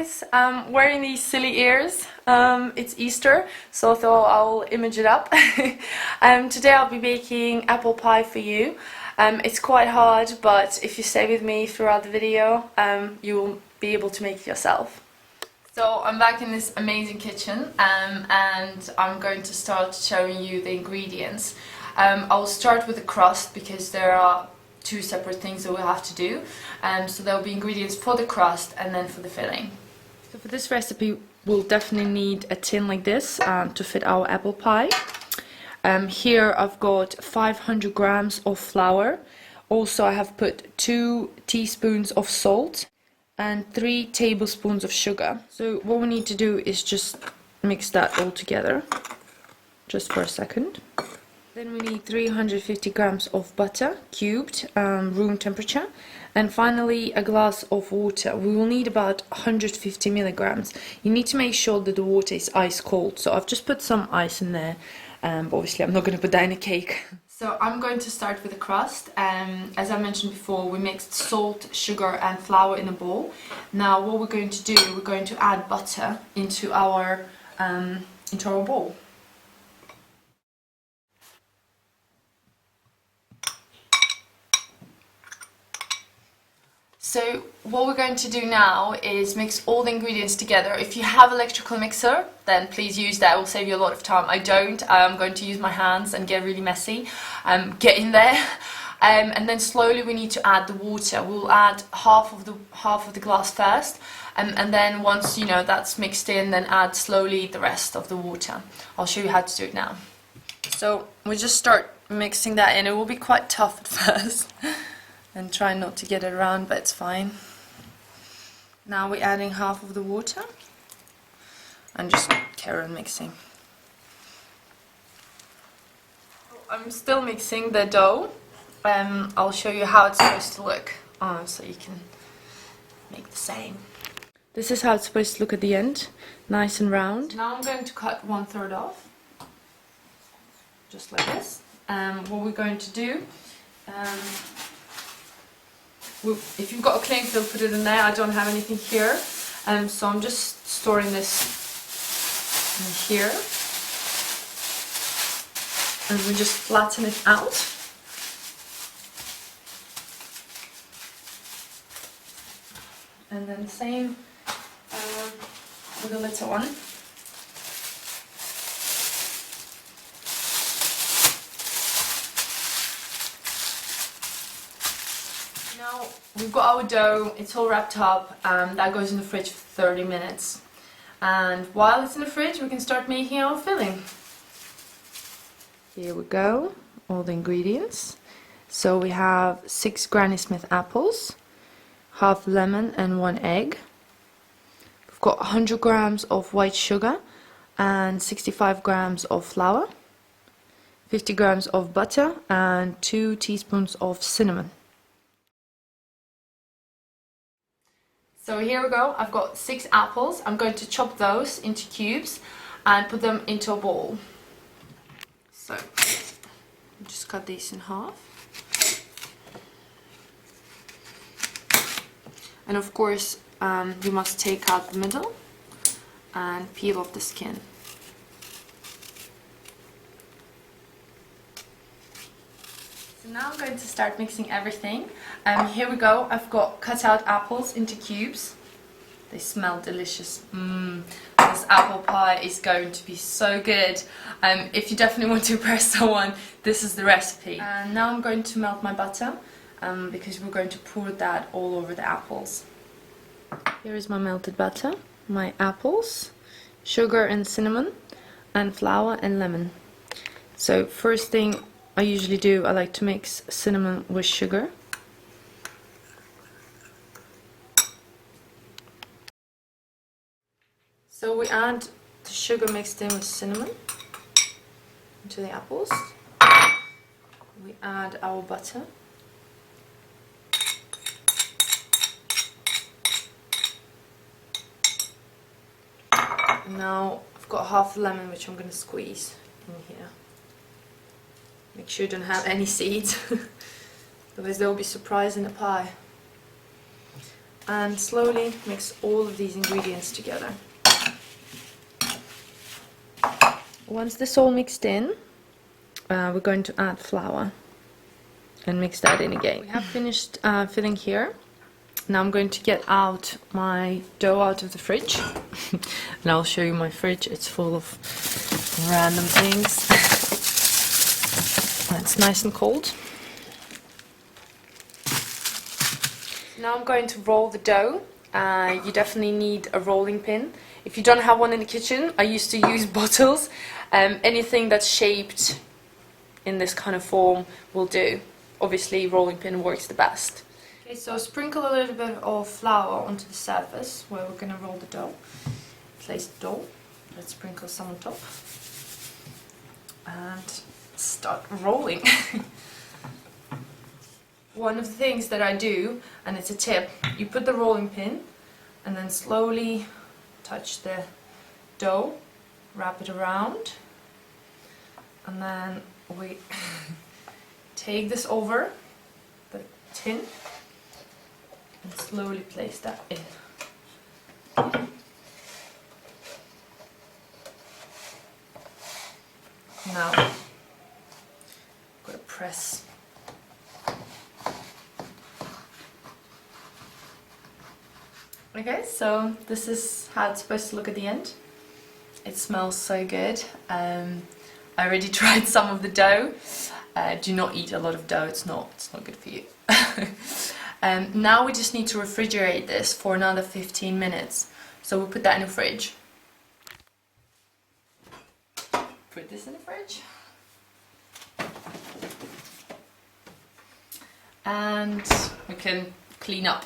guys, I'm wearing these silly ears. It's Easter, so I thought I'll image it up. Today I'll be baking apple pie for you. It's quite hard, but if you stay with me throughout the video, you will be able to make it yourself. So I'm back in this amazing kitchen, and I'm going to start showing you the ingredients. I'll start with the crust because there are two separate things that we'll have to do. So there will be ingredients for the crust and then for the filling. So for this recipe we'll definitely need a tin like this to fit our apple pie. Here I've got 500 grams of flour. Also I have put 2 teaspoons of salt and 3 tablespoons of sugar. So what we need to do is just mix that all together just for a second. Then we need 350 grams of butter, cubed, room temperature, and finally a glass of water. We will need about 150 milligrams. You need to make sure that the water is ice cold, so I've just put some ice in there, but obviously I'm not going to put that in a cake. So I'm going to start with the crust. As I mentioned before, we mixed salt, sugar and flour in a bowl. Now what we're going to do, we're going to add butter into our bowl. So what we're going to do now is mix all the ingredients together. If you have an electrical mixer, then please use that. It will save you a lot of time. I don't. I'm going to use my hands and get really messy. Get in there. And then slowly we need to add the water. We'll add half of the glass first, and then once you know that's mixed in, then add slowly the rest of the water. I'll show you how to do it now. So we just start mixing that in. It will be quite tough at first. And try not to get it around, but it's fine. Now we're adding half of the water and just carry on mixing. I'm still mixing the dough. I'll show you how it's supposed to look, so you can make the same. This is how it's supposed to look at the end, nice and round. Now I'm going to cut 1/3 off, just like this. What we're going to do, if you've got a cling film, put it in there. I don't have anything here, so I'm just storing this in here, and we just flatten it out. And then the same with the little one. Now we've got our dough, it's all wrapped up, that goes in the fridge for 30 minutes. And while it's in the fridge we can start making our filling. Here we go, all the ingredients. So we have 6 Granny Smith apples, half lemon and 1 egg. We've got 100 grams of white sugar and 65 grams of flour, 50 grams of butter and 2 teaspoons of cinnamon. So here we go, I've got 6 apples. I'm going to chop those into cubes and put them into a bowl. So, just cut these in half. And of course, you must take out the middle and peel off the skin. So now I'm going to start mixing everything. Here we go, I've got cut out apples into cubes. They smell delicious. This apple pie is going to be so good. If you definitely want to impress someone, this is the recipe. And now I'm going to melt my butter, because we're going to pour that all over the apples. Here is my melted butter, my apples, sugar and cinnamon, and flour and lemon. So first thing I usually do, I like to mix cinnamon with sugar. So we add the sugar mixed in with cinnamon into the apples. We add our butter. And now I've got half the lemon which I'm going to squeeze in here. Make sure you don't have any seeds, otherwise there will be surprise in the pie. and slowly mix all of these ingredients together. Once this all mixed in, we're going to add flour and mix that in again. We have finished filling here. Now I'm going to get out my dough out of the fridge and I'll show you my fridge. It's full of random things. It's nice and cold. Now I'm going to roll the dough. You definitely need a rolling pin. If you don't have one in the kitchen, I used to use bottles. Anything that's shaped in this kind of form will do. Obviously, rolling pin works the best. Okay, so sprinkle a little bit of flour onto the surface where we're going to roll the dough. Place the dough. Let's sprinkle some on top. And start rolling. One of the things that I do, and it's a tip, you put the rolling pin and then slowly touch the dough, wrap it around, and then we take this over the tin and slowly place that in. Now, I'm going to press. Okay, so this is how it's supposed to look at the end. It smells so good. I already tried some of the dough. Do not eat a lot of dough, it's not good for you. Now we just need to refrigerate this for another 15 minutes. So we'll put that in the fridge. Put this in the fridge. And we can clean up.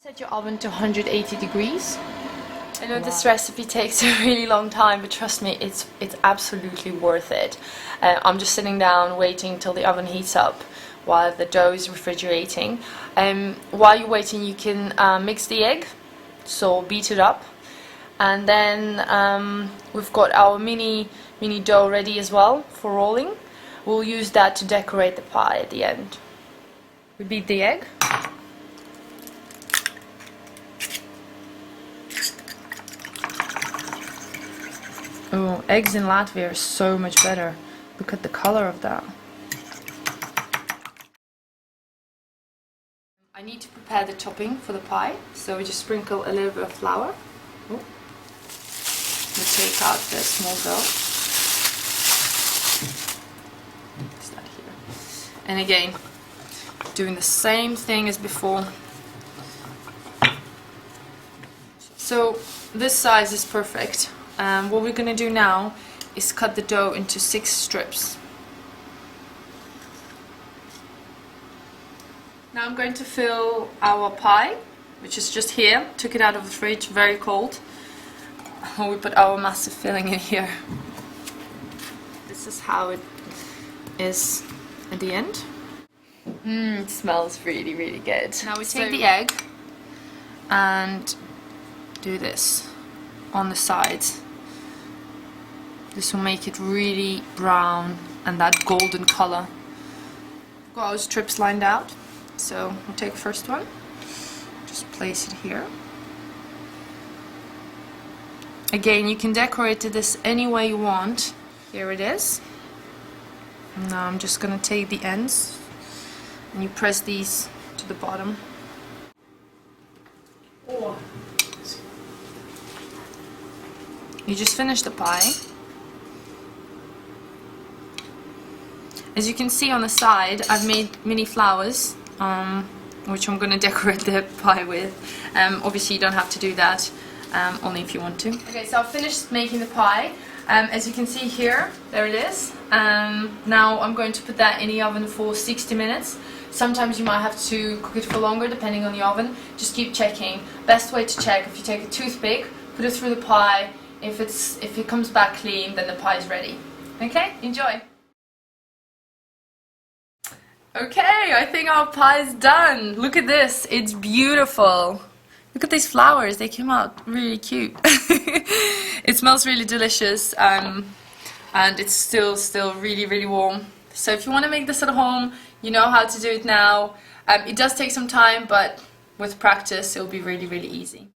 Set your oven to 180 degrees. I know this recipe takes a really long time, but trust me, it's absolutely worth it. I'm just sitting down waiting till the oven heats up while the dough is refrigerating. While you're waiting, you can mix the egg, so beat it up. And then we've got our mini dough ready as well for rolling. We'll use that to decorate the pie at the end. We beat the egg. Oh, eggs in Latvia are so much better. Look at the color of that. I need to prepare the topping for the pie, so we just sprinkle a little bit of flour. Oh. We take out the small dough. Place that here. And again, doing the same thing as before. So this size is perfect. What we're going to do now is cut the dough into 6 strips. Now I'm going to fill our pie, which is just here. Took it out of the fridge, very cold. We put our massive filling in here. This is how it is at the end. It smells really, really good. Now we take the egg and do this on the sides. This will make it really brown and that golden color. We've got our strips lined out, so we'll take the first one, just place it here. Again, you can decorate this any way you want. Here it is. Now I'm just gonna take the ends and you press these to the bottom. You just finished the pie. As you can see on the side, I've made mini flowers, which I'm going to decorate the pie with. Obviously you don't have to do that, only if you want to. Okay, so I've finished making the pie. As you can see here, there it is. Now I'm going to put that in the oven for 60 minutes. Sometimes you might have to cook it for longer depending on the oven. Just keep checking. Best way to check, if you take a toothpick, put it through the pie. If it comes back clean, then the pie is ready. Okay, enjoy. Okay, I think our pie is done. Look at this, it's beautiful. Look at these flowers, they came out really cute. It smells really delicious, and it's still really, really warm. So if you want to make this at home, you know how to do it now. It does take some time, but with practice it'll be really, really easy.